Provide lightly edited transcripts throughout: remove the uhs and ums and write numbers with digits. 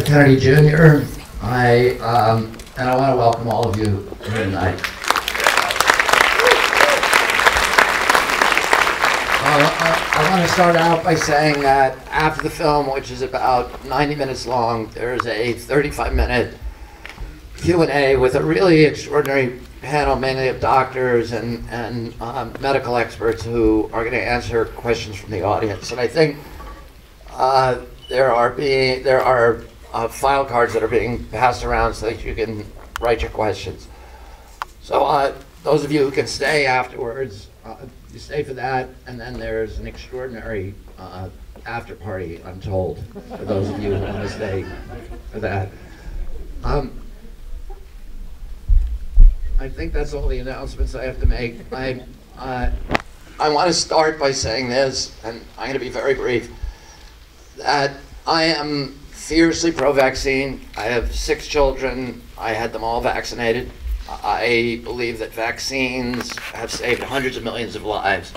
Kennedy Jr. And I want to welcome all of you here tonight. I want to start out by saying that after the film, which is about 90 minutes long, there's a 35-minute Q&A with a really extraordinary panel, mainly of doctors and medical experts who are going to answer questions from the audience. And I think there are file cards that are being passed around so that you can write your questions. So those of you who can stay afterwards, you stay for that, and then there's an extraordinary after party, I'm told, for those of you who want to stay for that. I think that's all the announcements I have to make. I want to start by saying this, and I'm going to be very brief, that I am fiercely pro-vaccine. I have 6 children. I had them all vaccinated. I believe that vaccines have saved hundreds of millions of lives,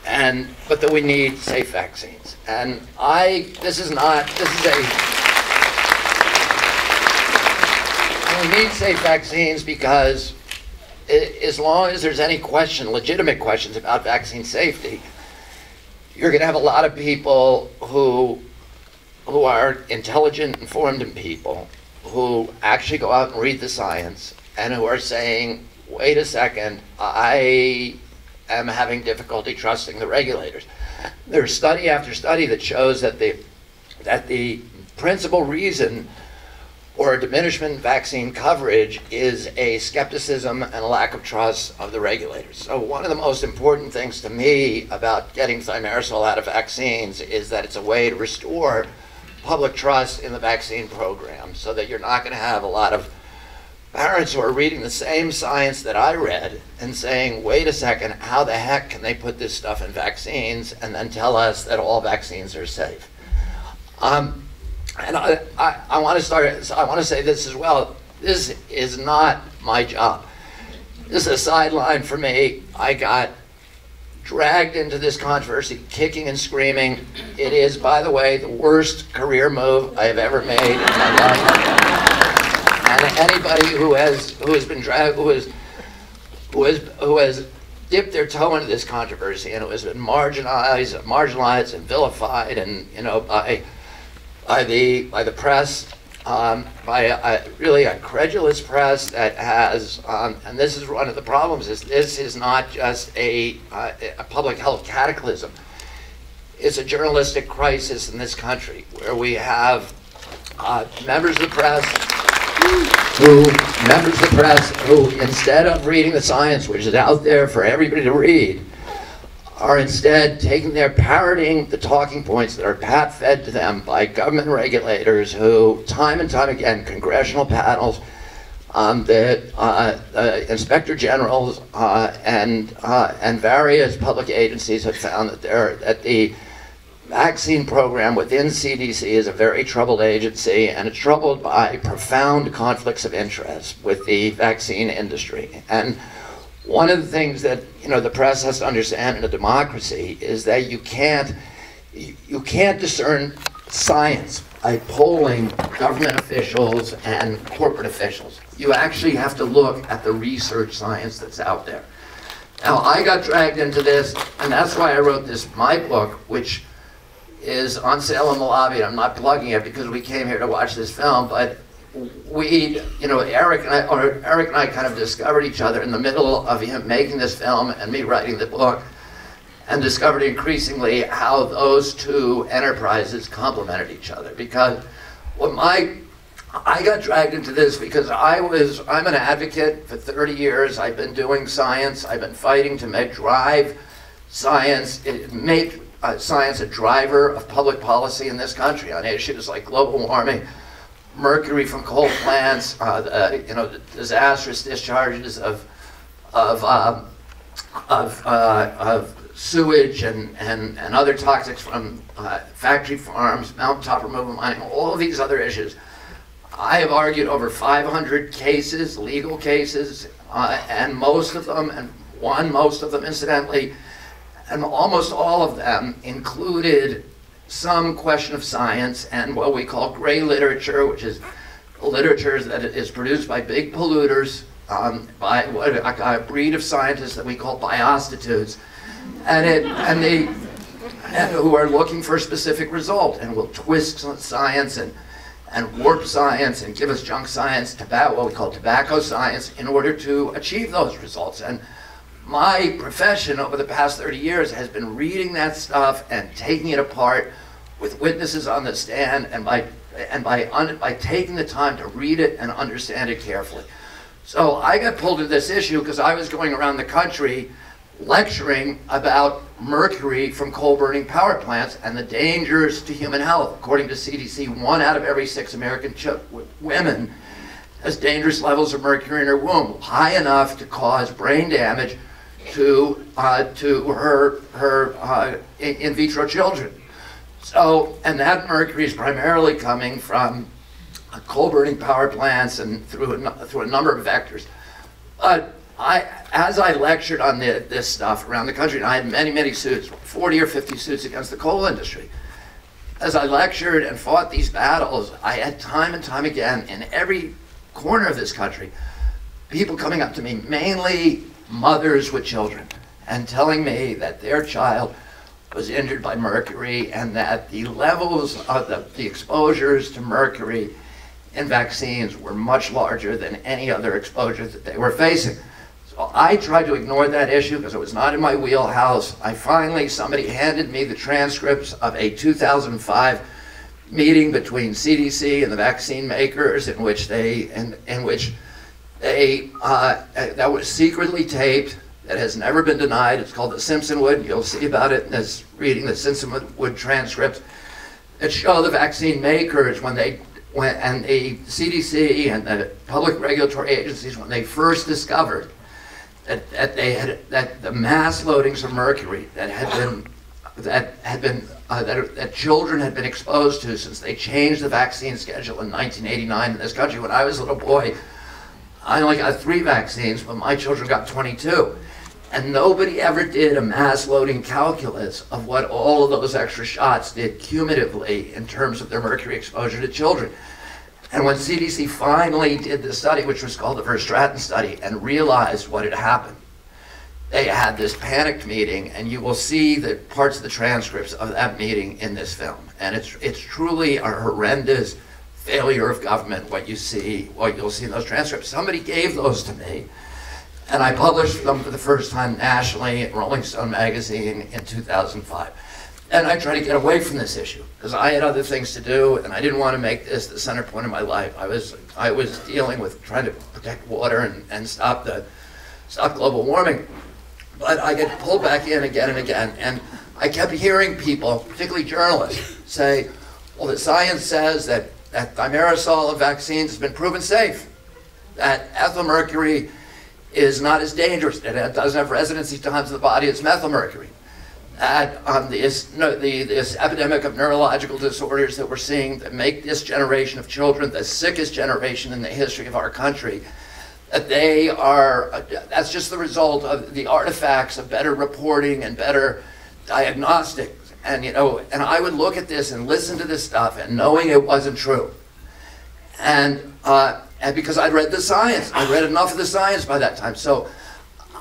but that we need safe vaccines. And we need safe vaccines because as long as there's any question, legitimate questions about vaccine safety, you're going to have a lot of people who are intelligent, informed people who actually go out and read the science and who are saying, wait a second, I am having difficulty trusting the regulators. There's study after study that shows that the principal reason or a diminishment in vaccine coverage is a skepticism and a lack of trust of the regulators. So one of the most important things to me about getting Thimerosal out of vaccines is that it's a way to restore public trust in the vaccine program so that you're not going to have a lot of parents who are reading the same science that I read and saying, wait a second, how the heck can they put this stuff in vaccines and then tell us that all vaccines are safe? And I want to say this as well. This is not my job. This is a sideline for me. I got dragged into this controversy, kicking and screaming. It is, by the way, the worst career move I have ever made in my life. And anybody who has been dragged, who has dipped their toe into this controversy and who has been marginalized and vilified, and by the press, by really a credulous press that has, and this is one of the problems, is this is not just a public health cataclysm. It's a journalistic crisis in this country where we have members of the press who, instead of reading the science, which is out there for everybody to read, are instead parroting the talking points that are fed to them by government regulators who, time and time again, congressional panels, the inspector generals, and various public agencies have found that the vaccine program within CDC is a very troubled agency, and it's troubled by profound conflicts of interest with the vaccine industry. And one of the things that the press has to understand in a democracy is that you can't discern science by polling government officials and corporate officials. You actually have to look at the research science that's out there. Now, I got dragged into this, and that's why I wrote my book, which is on sale in the lobby. I'm not plugging it because we came here to watch this film, but Eric and I kind of discovered each other in the middle of him making this film and me writing the book, and discovered increasingly how those two enterprises complemented each other. Because I got dragged into this because I'm an advocate for 30 years. I've been doing science. I've been fighting to drive science, make science a driver of public policy in this country on issues like global warming, mercury from coal plants, the disastrous discharges of sewage and other toxics from factory farms, mountaintop removal mining, all of these other issues. I have argued over 500 cases, legal cases, and most of them, and won most of them incidentally, and almost all of them included some question of science and what we call gray literature, which is literature that is produced by big polluters, by a breed of scientists that we call biostitutes, and who are looking for a specific result and will twist science and warp science and give us junk science, what we call tobacco science, in order to achieve those results. And my profession over the past 30 years has been reading that stuff and taking it apart with witnesses on the stand, and by taking the time to read it and understand it carefully. So I got pulled into this issue because I was going around the country lecturing about mercury from coal-burning power plants and the dangers to human health. According to CDC, 1 out of every 6 American women has dangerous levels of mercury in her womb, high enough to cause brain damage to her in vitro children. So, and that mercury is primarily coming from coal-burning power plants and through a number of vectors. But as I lectured on this stuff around the country, and I had many suits, 40 or 50 suits against the coal industry. As I lectured and fought these battles, I had time and time again in every corner of this country, people coming up to me, mainly mothers with children, and telling me that their child was injured by mercury and that the levels of the exposures to mercury in vaccines were much larger than any other exposure that they were facing. So I tried to ignore that issue because it was not in my wheelhouse. Somebody handed me the transcripts of a 2005 meeting between CDC and the vaccine makers that was secretly taped, that has never been denied. It's called the Simpsonwood. You'll see about it in this reading the Simpsonwood transcripts that show the vaccine makers and the CDC and the public regulatory agencies, when they first discovered that the mass loadings of mercury that children had been exposed to since they changed the vaccine schedule in 1989 in this country. When I was a little boy, I only got 3 vaccines, but my children got 22. And nobody ever did a mass loading calculus of what all of those extra shots did cumulatively in terms of their mercury exposure to children. And when CDC finally did the study, which was called the Verstraeten study, and realized what had happened, they had this panicked meeting, and you will see the parts of the transcripts of that meeting in this film. And it's truly a horrendous failure of government, what you'll see in those transcripts. Somebody gave those to me, and I published them for the first time nationally in Rolling Stone magazine in 2005. And I tried to get away from this issue because I had other things to do, and I didn't want to make this the center point of my life. I was dealing with trying to protect water and stop global warming. But I get pulled back in again and again, and I kept hearing people, particularly journalists, say, well, the science says that thimerosal in vaccines has been proven safe, that ethyl mercury is not as dangerous, that it doesn't have residency times in the body as methyl mercury. That this epidemic of neurological disorders that we're seeing that make this generation of children the sickest generation in the history of our country, that's just the result of the artifacts of better reporting and better diagnostics. And I would look at this and listen to this stuff and knowing it wasn't true. And because I'd read the science, I read enough of the science by that time. So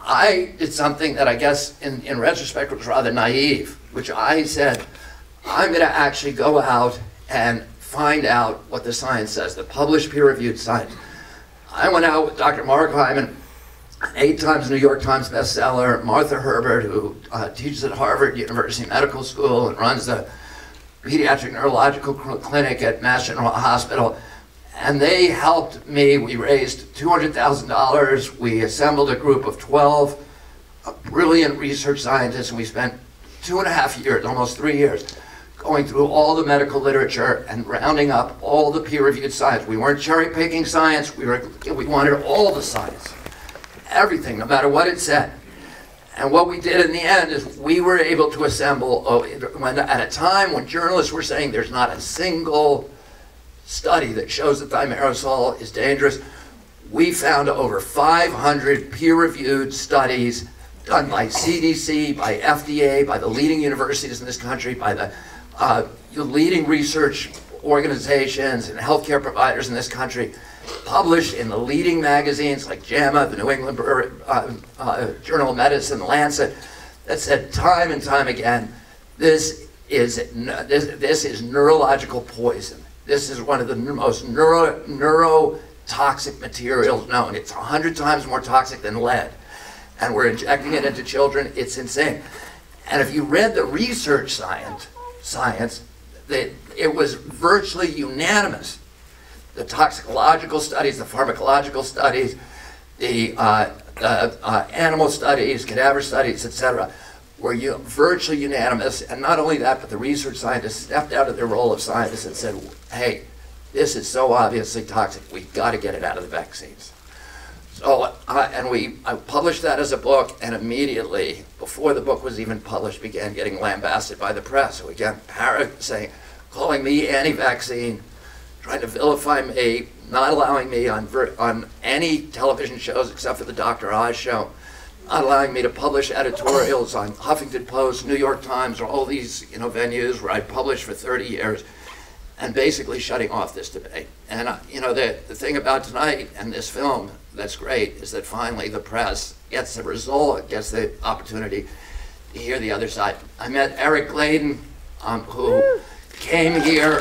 I did something that I guess in retrospect was rather naive, which I said, I'm going to actually go out and find out what the science says, the published peer-reviewed science. I went out with Dr. Mark Hyman, an 8 times New York Times bestseller, Martha Herbert, who teaches at Harvard University Medical School and runs the pediatric neurological clinic at Mass General Hospital. And they helped me. We raised $200,000. We assembled a group of 12 brilliant research scientists, and we spent 2.5 years, almost 3 years, going through all the medical literature and rounding up all the peer-reviewed science. We weren't cherry-picking science. We wanted all the science, everything, no matter what it said. And what we did in the end is we were able to assemble, at a time when journalists were saying there's not a single study that shows that thimerosal is dangerous, we found over 500 peer-reviewed studies done by CDC, by FDA, by the leading universities in this country, by the the leading research organizations and healthcare providers in this country published in the leading magazines like JAMA, the New England Journal of Medicine, Lancet, that said time and time again, this is neurological poison. This is one of the most neurotoxic materials known. It's 100 times more toxic than lead. And we're injecting it into children. It's insane. And if you read the research science, it was virtually unanimous. The toxicological studies, the pharmacological studies, the animal studies, cadaver studies, etc., were virtually unanimous. And not only that, but the research scientists stepped out of their role of scientists and said, hey, this is so obviously toxic, we've got to get it out of the vaccines. So, I published that as a book, and immediately, before the book was even published, began getting lambasted by the press. So we got parrots calling me anti-vaccine, trying to vilify me, not allowing me on any television shows except for the Dr. Oz show, not allowing me to publish editorials on Huffington Post, New York Times, or all these venues where I published for 30 years, and basically shutting off this debate. And the thing about tonight and this film that's great is that finally the press gets the result, gets the opportunity to hear the other side. I met Eric Gladen, who came here.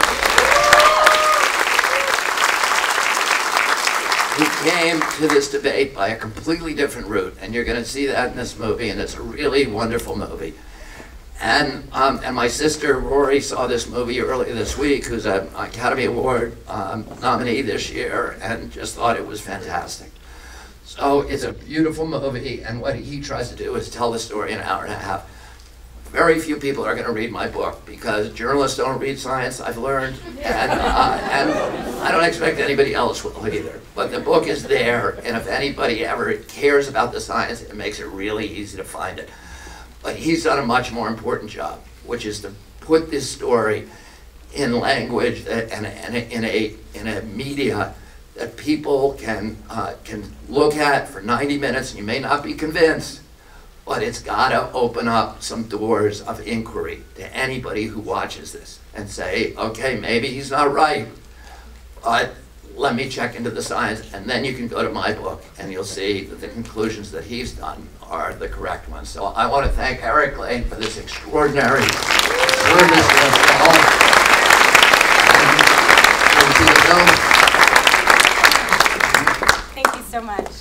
He came to this debate by a completely different route, and you're going to see that in this movie, and it's a really wonderful movie. And my sister Rory saw this movie earlier this week, who's an Academy Award nominee this year, and just thought it was fantastic. So it's a beautiful movie, and what he tries to do is tell the story in an hour and a half. Very few people are going to read my book because journalists don't read science, I've learned, and I don't expect anybody else will either. But the book is there, and if anybody ever cares about the science, it makes it really easy to find it. But he's done a much more important job, which is to put this story in language and in a media that people can look at for 90 minutes, and you may not be convinced, but it's got to open up some doors of inquiry to anybody who watches this and say, okay, maybe he's not right, but let me check into the science, and then you can go to my book and you'll see that the conclusions that he's done are the correct ones. So I want to thank Eric Gladen for this extraordinary service to us all. And see the film. Thank you so much.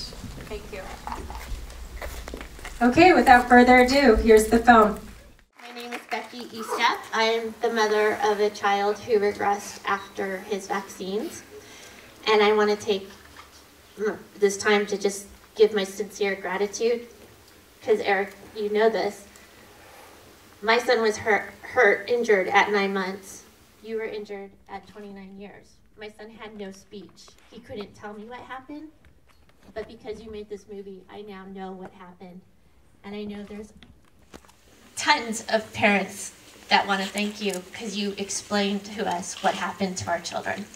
Thank you. Okay, without further ado, here's the film. My name is Becky Estepp. I am the mother of a child who regressed after his vaccines. And I want to take this time to just give my sincere gratitude, because Eric, you know this. My son was injured at 9 months. You were injured at 29 years. My son had no speech. He couldn't tell me what happened, but because you made this movie, I now know what happened. And I know there's tons of parents that want to thank you because you explained to us what happened to our children.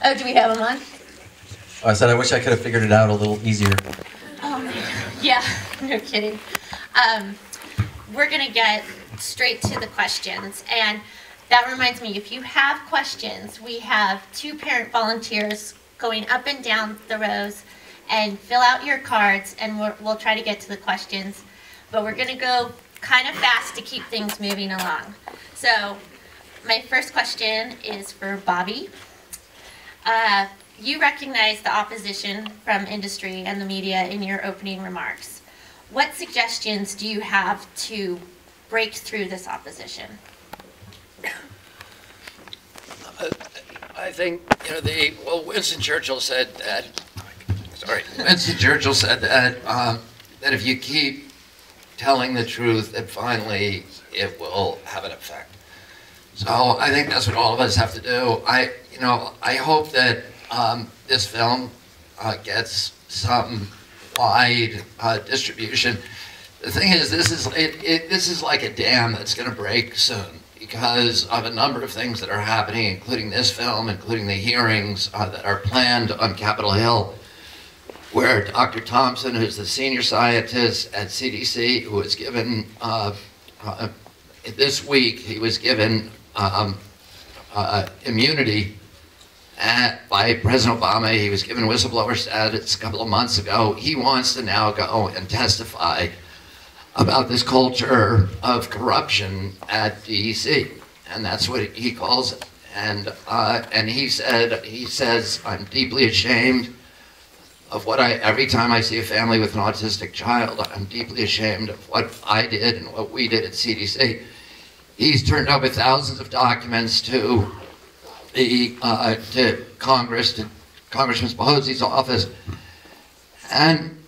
Oh, do we have them on? I said I wish I could have figured it out a little easier. Oh my God. Yeah, no kidding. We're gonna get straight to the questions, and that reminds me, if you have questions, we have 2 parent volunteers going up and down the rows, and fill out your cards, and we'll try to get to the questions, but we're gonna go kind of fast to keep things moving along. So my first question is for Bobby. You recognize the opposition from industry and the media in your opening remarks. What suggestions do you have to break through this opposition? I think, Winston Churchill said that, Winston Churchill said that, that if you keep telling the truth, that finally it will have an effect. So I think that's what all of us have to do. I hope that this film gets some wide distribution. The thing is, this is like a dam that's going to break soon because of a number of things that are happening, including this film, including the hearings that are planned on Capitol Hill, where Dr. Thompson, who's the senior scientist at CDC, who was given, this week, he was given immunity by President Obama. He was given whistleblower status a couple of months ago. He wants to now go and testify about this culture of corruption at DEC, and that's what he calls it. And he says, I'm deeply ashamed of what every time I see a family with an autistic child, I'm deeply ashamed of what I did and what we did at CDC. He's turned over thousands of documents to Congress, to Congressman Pelosi's office, and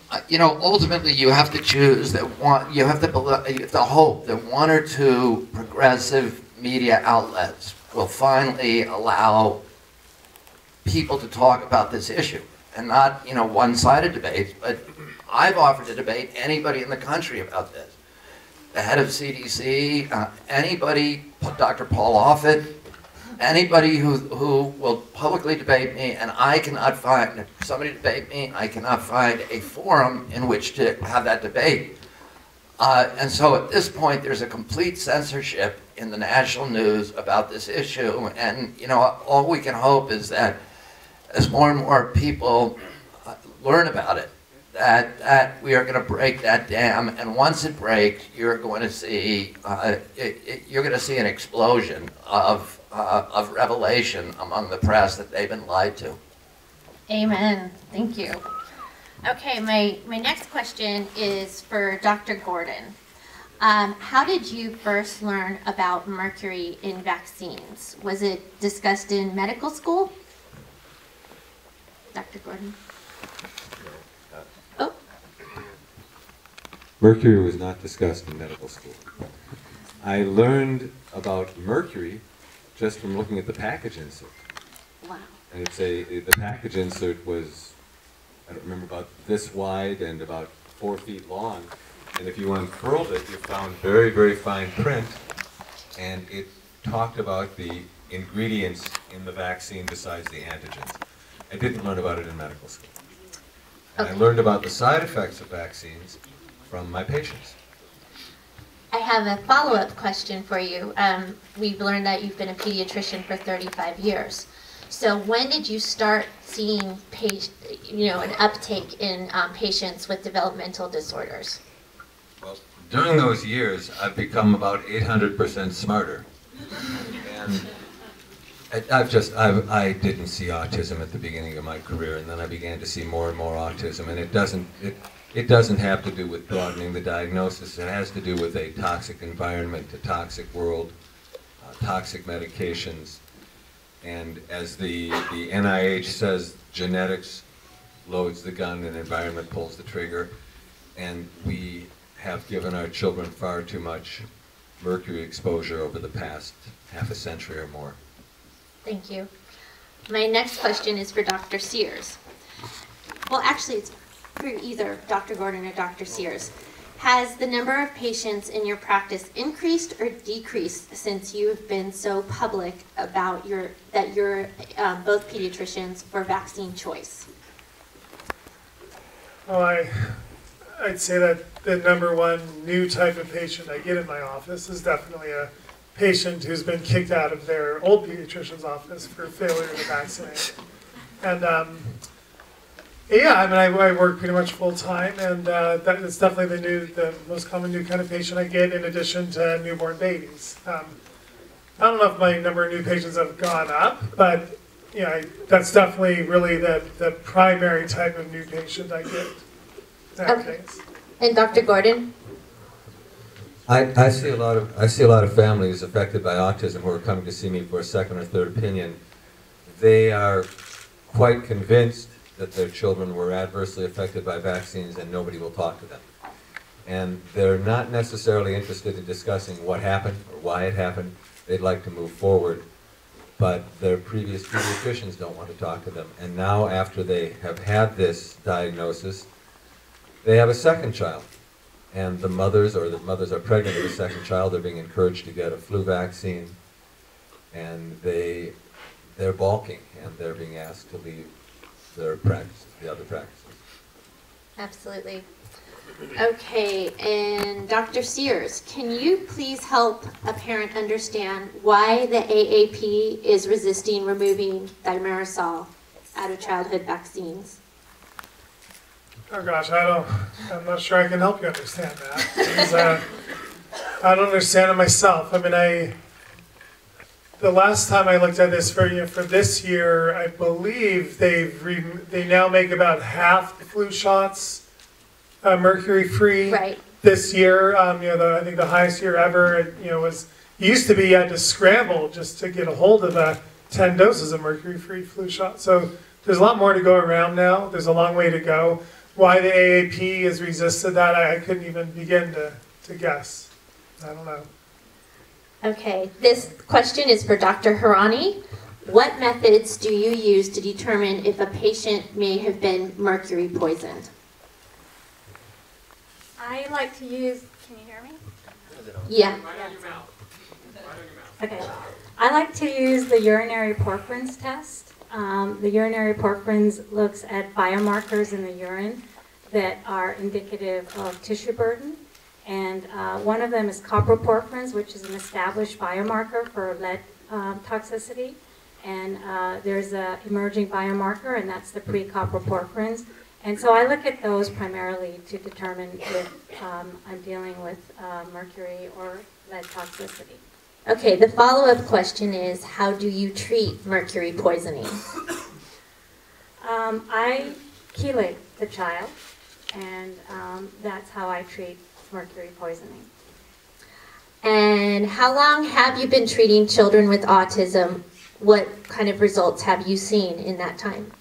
ultimately you have to choose that one. You have to hope that one or two progressive media outlets will finally allow people to talk about this issue, and not one-sided debates. But I've offered to debate anybody in the country about this. The head of CDC, anybody, Dr. Paul Offit, anybody who will publicly debate me, and I cannot find, if somebody debate me, I cannot find a forum in which to have that debate. And so at this point, there's a complete censorship in the national news about this issue, and all we can hope is that as more and more people learn about it, that we are going to break that dam, and once it breaks, you're going to see an explosion of revelation among the press that they've been lied to. Amen. Thank you. Okay, my next question is for Dr. Gordon. How did you first learn about mercury in vaccines? Was it discussed in medical school? Dr. Gordon? Oh. Mercury was not discussed in medical school. I learned about mercury just from looking at the package insert. Wow. And the package insert was, I don't remember, about this wide and about 4 feet long. And if you uncurled it, you found very, very fine print. And it talked about the ingredients in the vaccine besides the antigens. I didn't learn about it in medical school. And I learned about the side effects of vaccines from my patients. I have a follow-up question for you. We've learned that you've been a pediatrician for 35 years. So when did you start seeing an uptake in patients with developmental disorders? Well, during those years, I've become about 800% smarter. And I didn't see autism at the beginning of my career, and then I began to see more and more autism, and it doesn't have to do with broadening the diagnosis. It has to do with a toxic environment, a toxic world, toxic medications, and as the NIH says, genetics loads the gun and environment pulls the trigger, and we have given our children far too much mercury exposure over the past half a century or more. Thank you. My next question is for Dr. Sears. Well, actually, it's for either Dr. Gordon or Dr. Sears. Has the number of patients in your practice increased or decreased since you've been so public about that you're both pediatricians for vaccine choice? Well, I'd say that the number one new type of patient I get in my office is definitely a patient who's been kicked out of their old pediatrician's office for failure to vaccinate. And yeah, I mean, I work pretty much full time, and that's definitely the most common new kind of patient I get, in addition to newborn babies. I don't know if my number of new patients have gone up, but that's definitely really the primary type of new patient I get nowadays. Okay. And Dr. Gordon? I see a lot of families affected by autism who are coming to see me for a second or third opinion. They are quite convinced that their children were adversely affected by vaccines and nobody will talk to them. And they're not necessarily interested in discussing what happened or why it happened. They'd like to move forward, but their previous pediatricians don't want to talk to them. And now, after they have had this diagnosis, they have a second child. And the mothers are pregnant with a second child, they're being encouraged to get a flu vaccine, and they're balking, and they're being asked to leave their practice, the other practices. Absolutely. Okay, and Dr. Sears, can you please help a parent understand why the AAP is resisting removing Thimerosal out of childhood vaccines? Oh gosh, I'm not sure I can help you understand that. Because, I don't understand it myself. I mean, the last time I looked at this for this year, I believe they now make about half the flu shots mercury-free. Right. This year. I think the highest year ever. It used to be you had to scramble just to get a hold of 10 doses of mercury-free flu shot. So there's a lot more to go around now. There's a long way to go. Why the AAP has resisted that, I couldn't even begin to guess. I don't know. Okay, this question is for Dr. Hirani. What methods do you use to determine if a patient may have been mercury poisoned? I like to use, can you hear me? Yeah. Okay. I like to use the urinary porphyrins test. The urinary porphyrins looks at biomarkers in the urine that are indicative of tissue burden. And one of them is copper porphyrins, which is an established biomarker for lead toxicity. And there's an emerging biomarker, and that's the pre-copper porphyrins. And so I look at those primarily to determine if I'm dealing with mercury or lead toxicity. Okay, the follow-up question is, how do you treat mercury poisoning? I chelate the child, and that's how I treat mercury poisoning. And how long have you been treating children with autism? What kind of results have you seen in that time?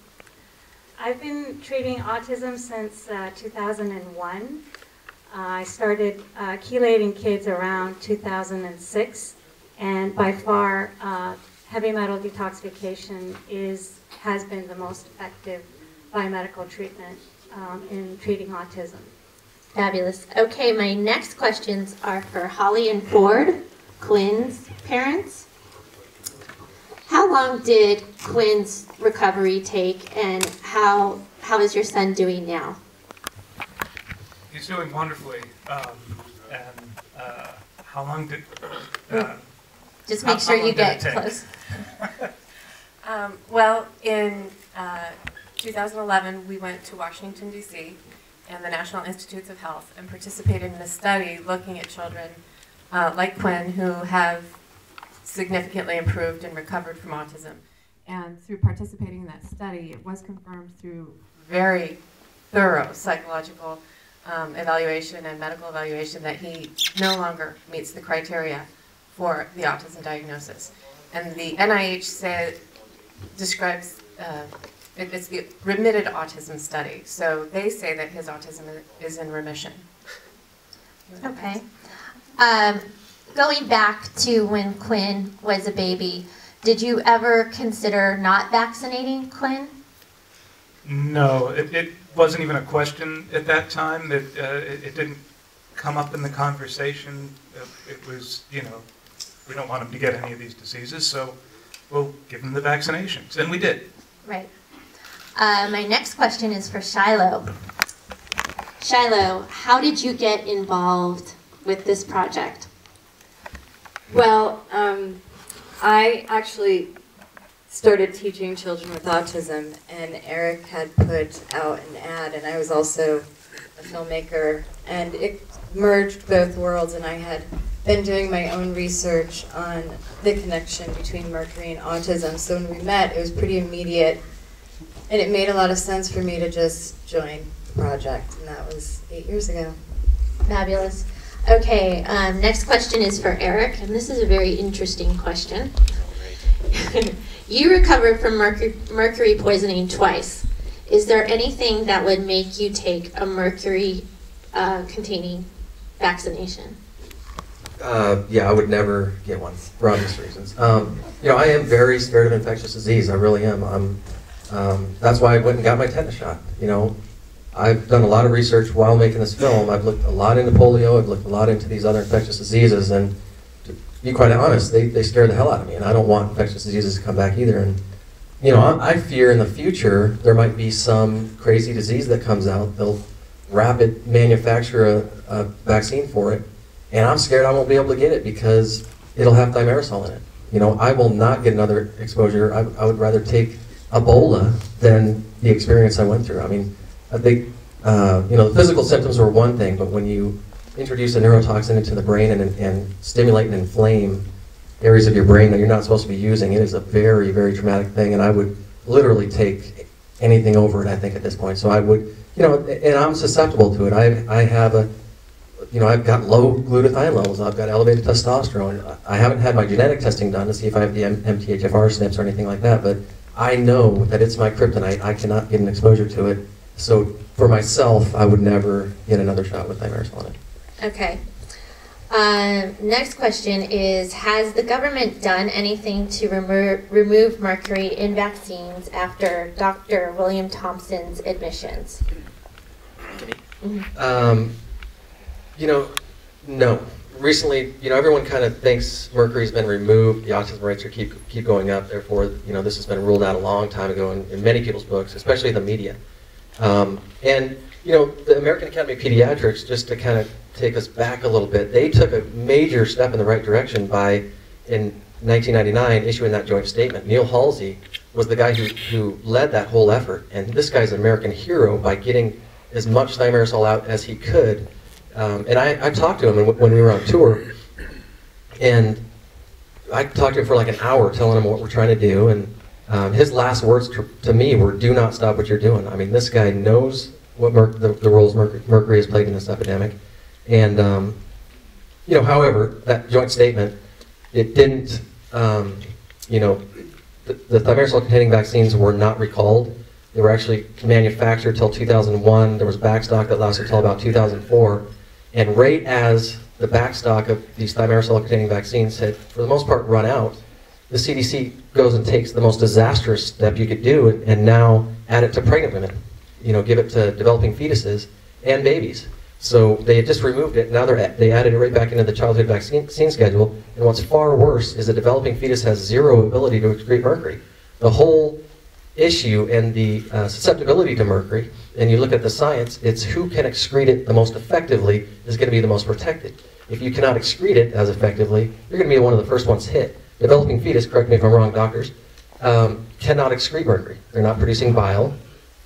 I've been treating autism since 2001. I started chelating kids around 2006, and by far heavy metal detoxification has been the most effective biomedical treatment in treating autism. Fabulous. Okay, my next questions are for Holly and Ford, Quinn's parents. How long did Quinn's recovery take, and how is your son doing now? He's doing wonderfully. How long did... Just make sure you get close. Well, in 2011, we went to Washington, D.C., and the National Institutes of Health, and participated in a study looking at children like Quinn who have significantly improved and recovered from autism. And through participating in that study, it was confirmed through very thorough psychological evaluation and medical evaluation that he no longer meets the criteria for the autism diagnosis. And the NIH describes it's the remitted autism study. So they say that his autism is in remission. Okay. Going back to when Quinn was a baby, did you ever consider not vaccinating Quinn? No, it wasn't even a question at that time. It didn't come up in the conversation. It was, we don't want him to get any of these diseases, so we'll give him the vaccinations. And we did. Right. My next question is for Shiloh. Shiloh, how did you get involved with this project? Well, I actually started teaching children with autism, and Eric had put out an ad, and I was also a filmmaker, and it merged both worlds, and I had been doing my own research on the connection between mercury and autism. So when we met, it was pretty immediate, and it made a lot of sense for me to just join the project, and that was 8 years ago. Fabulous. Okay, next question is for Eric, and this is a very interesting question. You recovered from mercury poisoning twice. Is there anything that would make you take a mercury containing vaccination? Yeah, I would never get one for obvious reasons. I am very scared of infectious disease. I really am. That's why I went and got my tetanus shot. I've done a lot of research while making this film. I've looked a lot into polio. I've looked a lot into these other infectious diseases, and to be quite honest, they scare the hell out of me, and I don't want infectious diseases to come back either. And I fear in the future there might be some crazy disease that comes out. rapid manufacture a vaccine for it, and I'm scared I won't be able to get it because it'll have thimerosal in it. You know, I will not get another exposure. I would rather take Ebola than the experience I went through. I mean, I think, you know, the physical symptoms were one thing, but when you introduce a neurotoxin into the brain and stimulate and inflame areas of your brain that you're not supposed to be using, it is a very, very traumatic thing, and I would literally take anything over it, I think, at this point. So I would, you know, and I'm susceptible to it. I have a, you know, I've got low glutathione levels. I've got elevated testosterone. I haven't had my genetic testing done to see if I have the MTHFR SNPs or anything like that, but I know that it's my kryptonite. I cannot get an exposure to it. So for myself, I would never get another shot with thimerosal in it. Okay. Next question is, has the government done anything to remove mercury in vaccines after Dr. William Thompson's admissions? You know, no. Recently, you know, everyone kind of thinks mercury's been removed, the autism rates are keep going up, therefore, you know, this has been ruled out a long time ago in many people's books, especially the media. And, you know, the American Academy of Pediatrics, just to kind of take us back a little bit, they took a major step in the right direction by, in 1999, issuing that joint statement. Neil Halsey was the guy who led that whole effort, and this guy's an American hero by getting as much thimerosal out as he could. And I talked to him when we were on tour, and I talked to him for like an hour telling him what we're trying to do, and his last words to me were, "Do not stop what you're doing." I mean, this guy knows what the roles mercury has played in this epidemic. And, you know, however, that joint statement, it didn't, you know, the thimerosal-containing vaccines were not recalled. They were actually manufactured till 2001. There was backstock that lasted till about 2004. And right as the backstock of these thimerosal-containing vaccines had, for the most part, run out, the CDC goes and takes the most disastrous step you could do and now add it to pregnant women. You know, give it to developing fetuses and babies. So they had just removed it. Now they added it right back into the childhood vaccine schedule. And what's far worse is a developing fetus has zero ability to excrete mercury. The whole issue and the susceptibility to mercury, and you look at the science, it's who can excrete it the most effectively is going to be the most protected. If you cannot excrete it as effectively, you're going to be one of the first ones hit. Developing fetus, correct me if I'm wrong, doctors, cannot excrete mercury. They're not producing bile.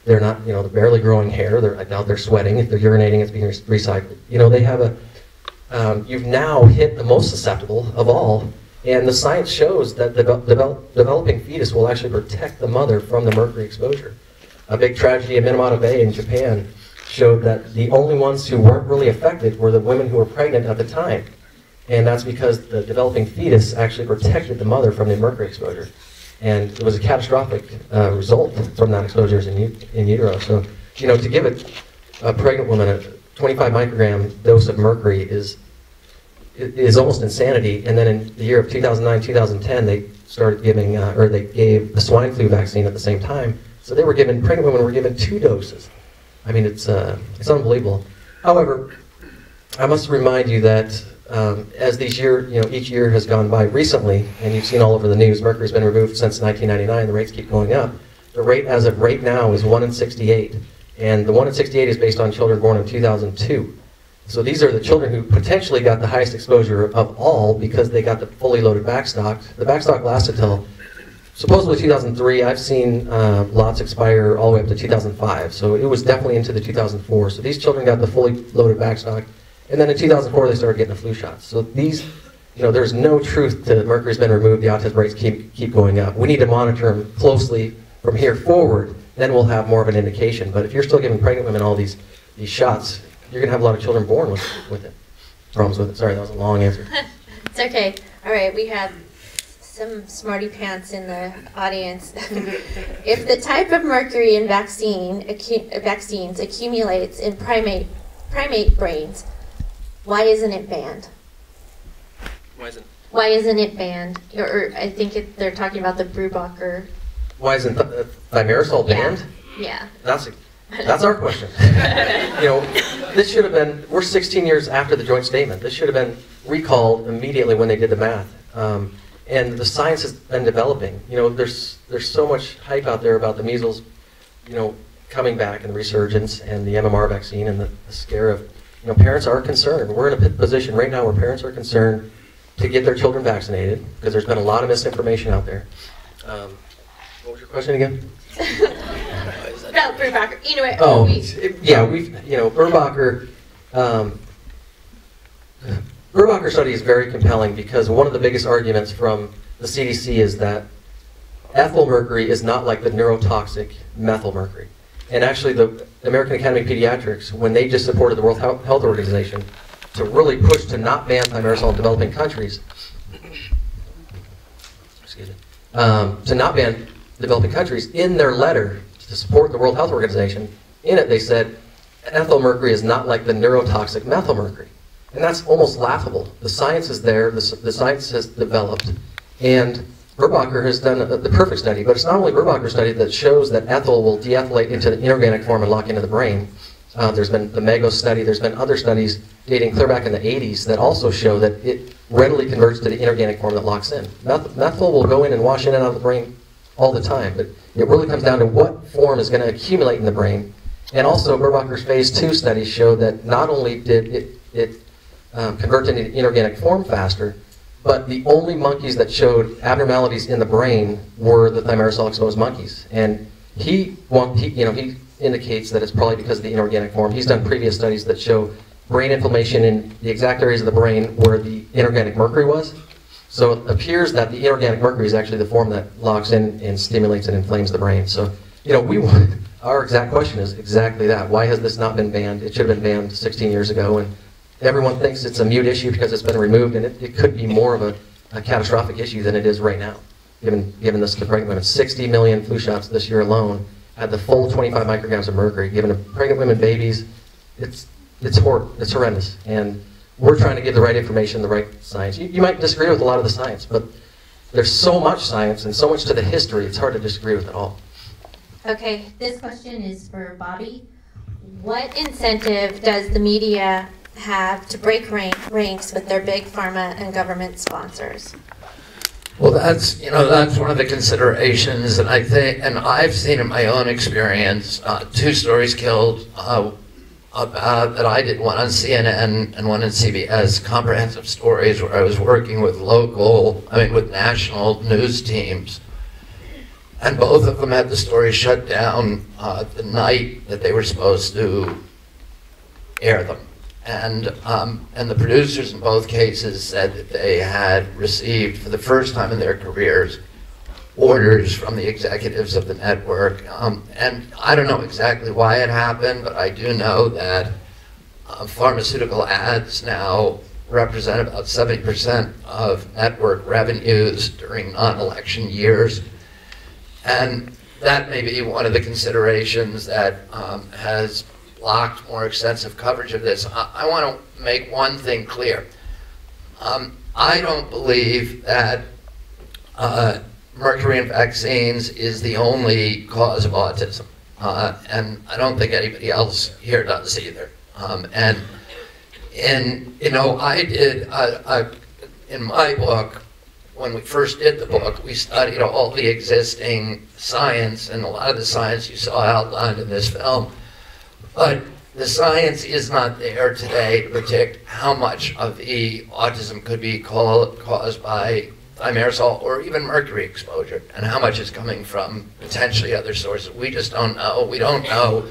They're not, you know, they're barely growing hair. I doubt they're sweating. If they're urinating, it's being recycled. You know, they have a, you've now hit the most susceptible of all. And the science shows that the developing fetus will actually protect the mother from the mercury exposure. A big tragedy in Minamoto Bay in Japan showed that the only ones who weren't really affected were the women who were pregnant at the time. And that's because the developing fetus actually protected the mother from the mercury exposure. And it was a catastrophic result from that exposure in utero. So, you know, to give a pregnant woman a 25 microgram dose of mercury is almost insanity. And then in the year of 2009, 2010, they started giving, or they gave the swine flu vaccine at the same time. So they were given, pregnant women were given 2 doses. I mean, it's unbelievable. However, I must remind you that as each year has gone by recently, and you've seen all over the news, mercury's been removed since 1999, the rates keep going up. The rate as of right now is 1 in 68. And the 1 in 68 is based on children born in 2002. So these are the children who potentially got the highest exposure of all because they got the fully loaded backstock. The backstock lasted till supposedly 2003. I've seen lots expire all the way up to 2005. So it was definitely into the 2004. So these children got the fully loaded backstock. And then in 2004, they started getting the flu shots. So these, you know, there's no truth to mercury's been removed. The autism rates keep going up. We need to monitor them closely from here forward. Then we'll have more of an indication. But if you're still giving pregnant women all these shots, you're going to have a lot of children born with it. Problems with it. Sorry, that was a long answer. It's okay. All right, we have some smarty pants in the audience. If the type of mercury in vaccines accumulates in primate brains, why isn't it banned? Why isn't it banned? Or I think they're talking about the Brubacher. Why isn't thimerosal banned? Yeah. That's our question. You know, this should have been, we're 16 years after the joint statement. This should have been recalled immediately when they did the math. And the science has been developing. You know, there's so much hype out there about the measles, you know, coming back and the resurgence and the MMR vaccine and the scare of, parents are concerned. We're in a position right now where parents are concerned to get their children vaccinated because there's been a lot of misinformation out there. What was your question again? No, Brubacher. Anyway, Brubacher. Brubacher study is very compelling because one of the biggest arguments from the CDC is that ethyl mercury is not like the neurotoxic methyl mercury. And actually, the American Academy of Pediatrics, when they just supported the World Health Organization to really push to not ban thimerosal in developing countries, to not ban developing countries, in their letter to support the World Health Organization, in it they said, ethyl mercury is not like the neurotoxic methyl mercury. And that's almost laughable. The science is there, the science has developed, and Brubacher has done the perfect study, but it's not only Brubacher's study that shows that ethyl will deethylate into the inorganic form and lock into the brain. There's been the Magos study, there's been other studies dating clear back in the 80s that also show that it readily converts to the inorganic form that locks in. Methyl will go in and wash in and out of the brain all the time, but it really comes down to what form is going to accumulate in the brain. And also Brubacher's phase 2 studies show that not only did it convert into inorganic form faster, but the only monkeys that showed abnormalities in the brain were the thimerosal exposed monkeys. And he indicates that it's probably because of the inorganic form. He's done previous studies that show brain inflammation in the exact areas of the brain where the inorganic mercury was. So it appears that the inorganic mercury is actually the form that locks in and stimulates and inflames the brain. So, our exact question is exactly that. Why has this not been banned? It should have been banned 16 years ago. And everyone thinks it's a mute issue because it's been removed, and it could be more of a catastrophic issue than it is right now, given this to pregnant women. 60 million flu shots this year alone had the full 25 micrograms of mercury given to pregnant women, babies. It's horrendous, and we're trying to give the right information, the right science. You might disagree with a lot of the science, but there's so much science and so much to the history, it's hard to disagree with it all. Okay, this question is for Bobby. What incentive does the media have to break ranks with their big pharma and government sponsors? Well, that's one of the considerations, and I think, and I've seen in my own experience, 2 stories killed that I did, one on CNN and one on CBS, comprehensive stories where I was working with with national news teams, and both of them had the story shut down the night that they were supposed to air them. And the producers in both cases said that they had received, for the first time in their careers, orders from the executives of the network. And I don't know exactly why it happened, but I do know that pharmaceutical ads now represent about 70% of network revenues during non-election years. And that may be one of the considerations that has blocked more extensive coverage of this. I want to make one thing clear. I don't believe that mercury in vaccines is the only cause of autism, and I don't think anybody else here does either. I did in my book, when we first did the book, we studied all the existing science, and a lot of the science you saw outlined in this film. But the science is not there today to predict how much of the autism could be caused by thimerosal or even mercury exposure, and how much is coming from potentially other sources. We just don't know. We don't know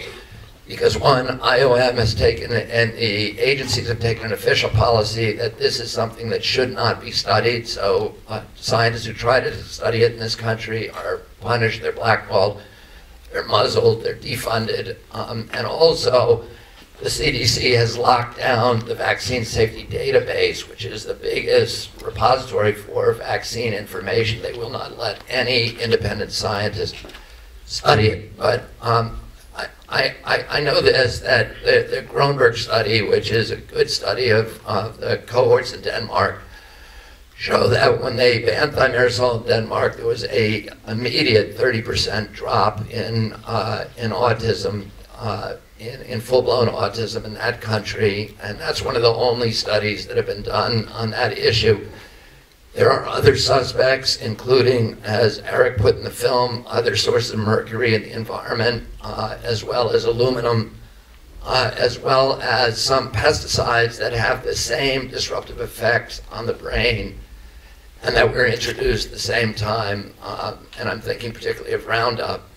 because, one, IOM has taken, and the agencies have taken an official policy that this is something that should not be studied. So scientists who try to study it in this country are punished, they're blackballed, they're muzzled, they're defunded, and also the CDC has locked down the vaccine safety database, which is the biggest repository for vaccine information. They will not let any independent scientist study it. But I know this, that the Kronberg study, which is a good study of the cohorts in Denmark, show that when they banned thimerosal in Denmark, there was a immediate 30% drop in autism, in full-blown autism in that country, and that's one of the only studies that have been done on that issue. There are other suspects, including, as Eric put in the film, other sources of mercury in the environment, as well as aluminum, as well as some pesticides that have the same disruptive effects on the brain and that were introduced at the same time, and I'm thinking particularly of Roundup,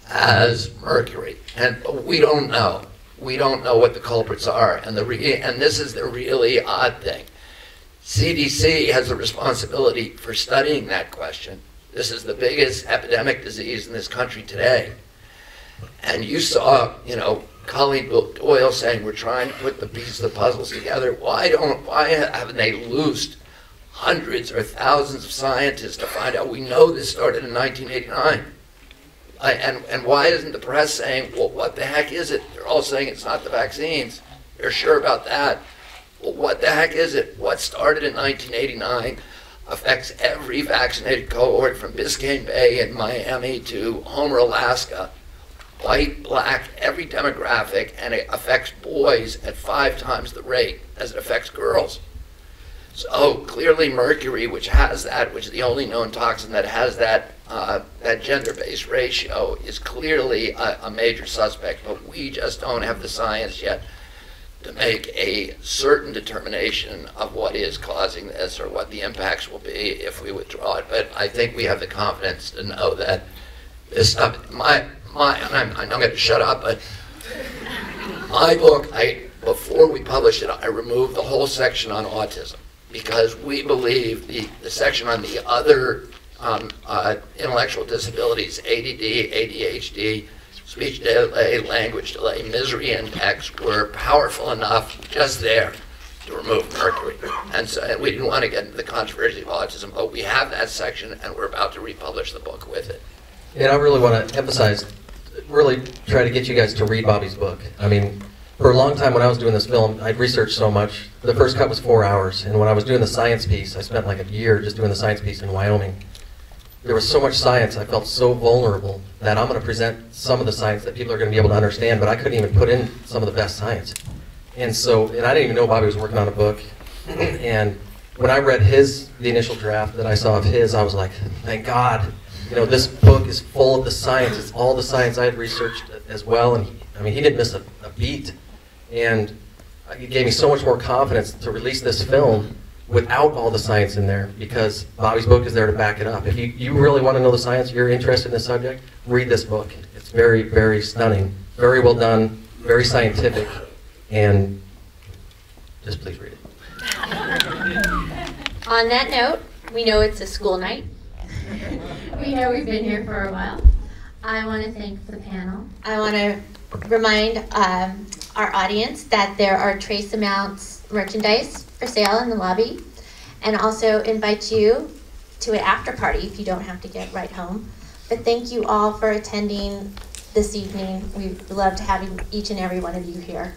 as mercury. And we don't know. We don't know what the culprits are, and this is the really odd thing. CDC has a responsibility for studying that question. This is the biggest epidemic disease in this country today. And you saw, Colleen Doyle saying we're trying to put the pieces of the puzzles together. Why haven't they loosed hundreds or thousands of scientists to find out? We know this started in 1989. And why isn't the press saying, well, what the heck is it? They're all saying it's not the vaccines. They're sure about that. Well, what the heck is it? What started in 1989 affects every vaccinated cohort from Biscayne Bay in Miami to Homer, Alaska. White, black, every demographic, and it affects boys at 5 times the rate as it affects girls. So clearly mercury, which has that, which is the only known toxin that has that, that gender-based ratio, is clearly a major suspect, but we just don't have the science yet to make a certain determination of what is causing this or what the impacts will be if we withdraw it. But I think we have the confidence to know that this stuff, I'm going to shut up, but my book, before we published it, I removed the whole section on autism because we believe the section on the other intellectual disabilities, ADD, ADHD, speech delay, language delay, misery index, were powerful enough just there to remove mercury. And so we didn't want to get into the controversy of autism, but we have that section and we're about to republish the book with it. And I really want to emphasize, really try to get you guys to read Bobby's book. I mean, for a long time when I was doing this film, I'd researched so much. The first cut was 4 hours, and when I was doing the science piece, I spent like a year just doing the science piece in Wyoming. There was so much science, I felt so vulnerable that I'm going to present some of the science that people are going to be able to understand, but I couldn't even put in some of the best science. And so, and I didn't even know Bobby was working on a book. And when I read the initial draft that I saw of his, I was like, thank God. This book is full of the science. It's all the science I had researched as well. And he didn't miss a beat. And it gave me so much more confidence to release this film without all the science in there, because Bobby's book is there to back it up. If you really want to know the science, you're interested in this subject, read this book. It's very, very stunning, very well done, very scientific, and just please read it. On that note, we know it's a school night. We know we've been here for a while. I want to thank the panel. I want to remind our audience that there are trace amounts merchandise for sale in the lobby, and also invite you to an after party if you don't have to get right home. But thank you all for attending this evening. We loved having each and every one of you here.